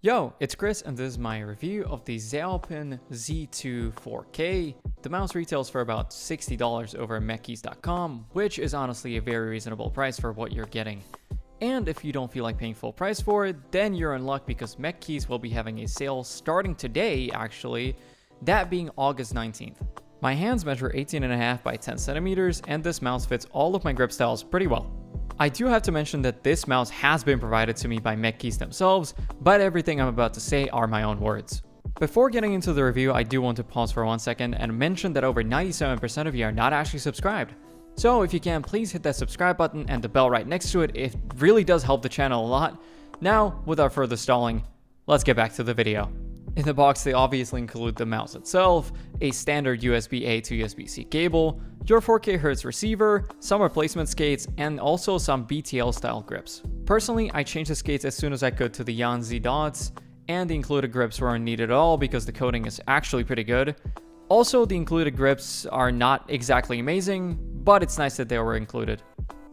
Yo, it's Chris and this is my review of the Zaopin Z2 4K. The mouse retails for about $60 over MechKeys.com, which is honestly a very reasonable price for what you're getting. And if you don't feel like paying full price for it, then you're in luck because MechKeys will be having a sale starting today actually, that being August 19th. My hands measure 18.5 by 10 centimeters and this mouse fits all of my grip styles pretty well. I do have to mention that this mouse has been provided to me by MechKeys themselves, but everything I'm about to say are my own words. Before getting into the review, I do want to pause for 1 second and mention that over 97% of you are not actually subscribed. So if you can, please hit that subscribe button and the bell right next to it. It really does help the channel a lot. Now, without further stalling, let's get back to the video. In the box, they obviously include the mouse itself, a standard USB-A to USB-C cable, your 4K Hz receiver, some replacement skates, and also some BTL style grips. Personally, I changed the skates as soon as I could to the Zaopin Z dots, and the included grips weren't needed at all because the coating is actually pretty good. Also, the included grips are not exactly amazing, but it's nice that they were included.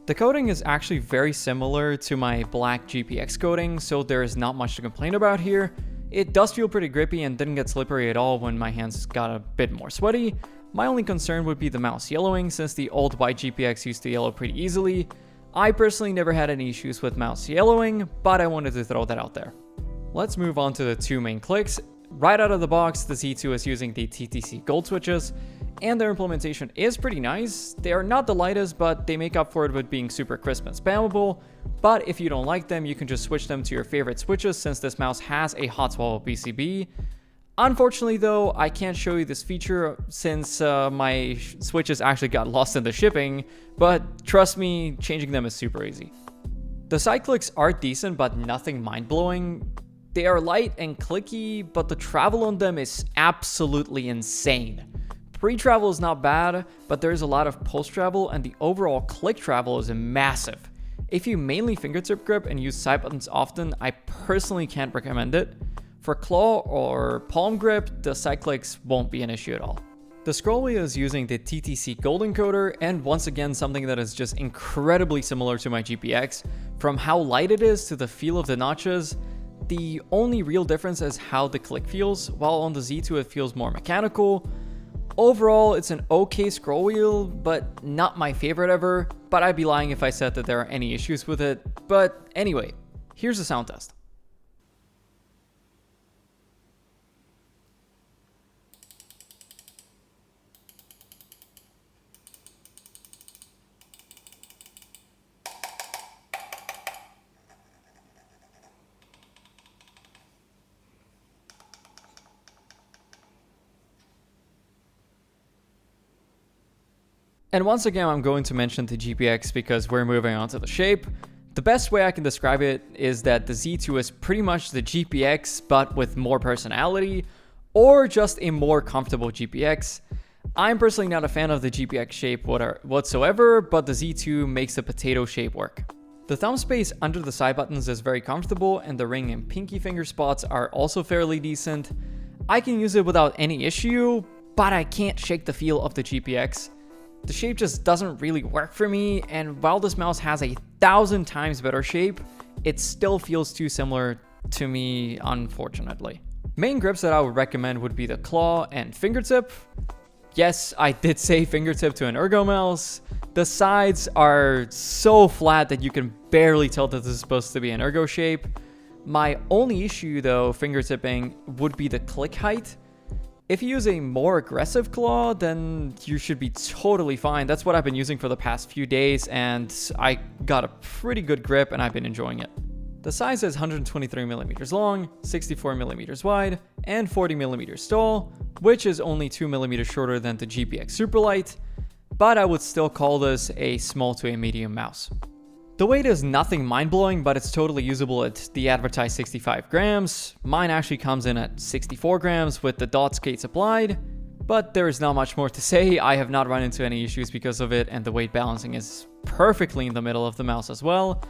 The coating is actually very similar to my black GPX coating, so there is not much to complain about here. It does feel pretty grippy and didn't get slippery at all when my hands got a bit more sweaty. My only concern would be the mouse yellowing, since the old white GPX used to yellow pretty easily. I personally never had any issues with mouse yellowing, but I wanted to throw that out there. Let's move on to the two main clicks. Right out of the box, the Z2 is using the TTC Gold switches, and their implementation is pretty nice. They are not the lightest, but they make up for it with being super crisp and spammable. But if you don't like them, you can just switch them to your favorite switches since this mouse has a hot swallow PCB. Unfortunately though, I can't show you this feature since my switches actually got lost in the shipping, but trust me, changing them is super easy. The side clicks are decent, but nothing mind-blowing. They are light and clicky, but the travel on them is absolutely insane. Pre-travel is not bad, but there's a lot of post-travel and the overall click travel is massive. If you mainly fingertip grip and use side buttons often, I personally can't recommend it. For claw or palm grip, the side clicks won't be an issue at all. The scroll wheel is using the TTC Gold encoder, and once again something that is just incredibly similar to my GPX. From how light it is to the feel of the notches, the only real difference is how the click feels, while on the Z2 it feels more mechanical. Overall, it's an okay scroll wheel, but not my favorite ever, but I'd be lying if I said that there are any issues with it. But anyway, here's the sound test. And once again, I'm going to mention the GPX because we're moving on to the shape. The best way I can describe it is that the Z2 is pretty much the GPX, but with more personality, or just a more comfortable GPX. I'm personally not a fan of the GPX shape whatsoever, but the Z2 makes the potato shape work. The thumb space under the side buttons is very comfortable, and the ring and pinky finger spots are also fairly decent. I can use it without any issue, but I can't shake the feel of the GPX. The shape just doesn't really work for me, and while this mouse has 1,000 times better shape, it still feels too similar to me, unfortunately. Main grips that I would recommend would be the claw and fingertip. Yes, I did say fingertip to an ergo mouse. The sides are so flat that you can barely tell that this is supposed to be an ergo shape. My only issue though, fingertipping, would be the click height. If you use a more aggressive claw, then you should be totally fine. That's what I've been using for the past few days, and I got a pretty good grip and I've been enjoying it. The size is 123mm long, 64mm wide, and 40mm tall, which is only 2mm shorter than the GPX SUPERLIGHT, but I would still call this a small to a medium mouse. The weight is nothing mind-blowing, but it's totally usable at the advertised 65 grams. Mine actually comes in at 64 grams with the dot skates applied, but there is not much more to say. I have not run into any issues because of it, and the weight balancing is perfectly in the middle of the mouse as well.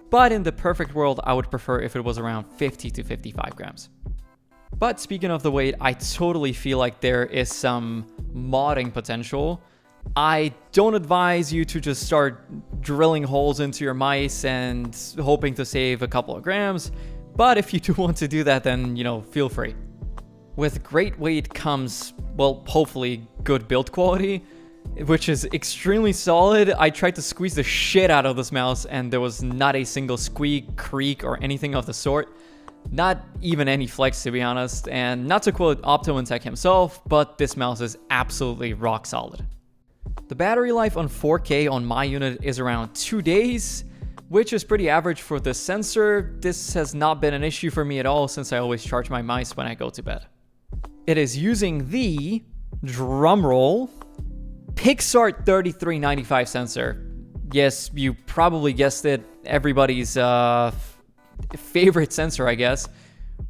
But in the perfect world, I would prefer if it was around 50 to 55 grams. But speaking of the weight, I totally feel like there is some modding potential. I don't advise you to just start drilling holes into your mice and hoping to save a couple of grams. but if you do want to do that, then, feel free. With great weight comes, well, hopefully good build quality, which is extremely solid. I tried to squeeze the shit out of this mouse and there was not a single squeak, creak, or anything of the sort. Not even any flex, to be honest. And not to quote OptoIntech himself, but this mouse is absolutely rock solid. The battery life on 4K on my unit is around 2 days, which is pretty average for this sensor. This has not been an issue for me at all since I always charge my mice when I go to bed. It is using the, drumroll, Pixart 3395 sensor. Yes, you probably guessed it, everybody's favorite sensor, I guess,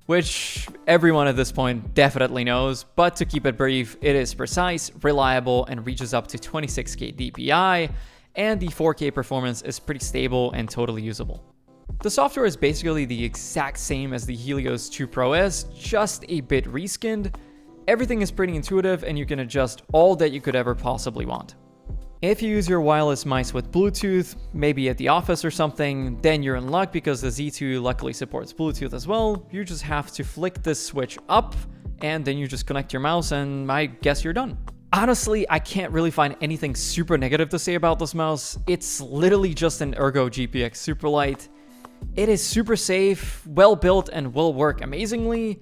which everyone at this point definitely knows, but to keep it brief, it is precise, reliable, and reaches up to 26K DPI, and the 4K performance is pretty stable and totally usable. The software is basically the exact same as the Helios 2 Pro S, just a bit reskinned. Everything is pretty intuitive and you can adjust all that you could ever possibly want. If you use your wireless mice with Bluetooth, maybe at the office or something, then you're in luck because the Z2 luckily supports Bluetooth as well. You just have to flick this switch up and then you just connect your mouse and I guess you're done. Honestly, I can't really find anything super negative to say about this mouse. It's literally just an Ergo GPX SUPERLIGHT. It is super safe, well built, and will work amazingly.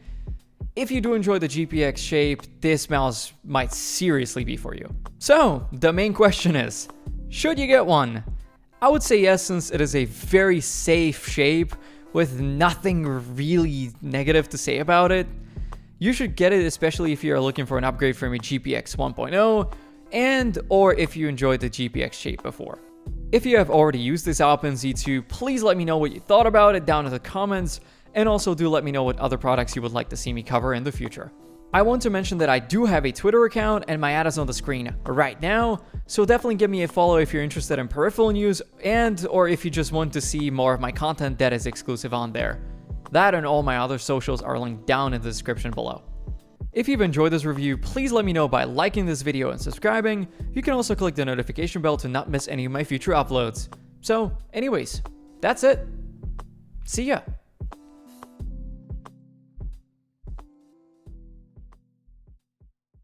If you do enjoy the GPX shape, this mouse might seriously be for you. So, the main question is, should you get one? I would say yes, since it is a very safe shape with nothing really negative to say about it. You should get it, especially if you're looking for an upgrade from a GPX 1.0 and or if you enjoyed the GPX shape before. If you have already used this Zaopin Z2, please let me know what you thought about it down in the comments, and also do let me know what other products you would like to see me cover in the future. I want to mention that I do have a Twitter account and my ad is on the screen right now, so definitely give me a follow if you're interested in peripheral news and or if you just want to see more of my content that is exclusive on there. That and all my other socials are linked down in the description below. If you've enjoyed this review, please let me know by liking this video and subscribing. You can also click the notification bell to not miss any of my future uploads. So anyways, that's it. See ya.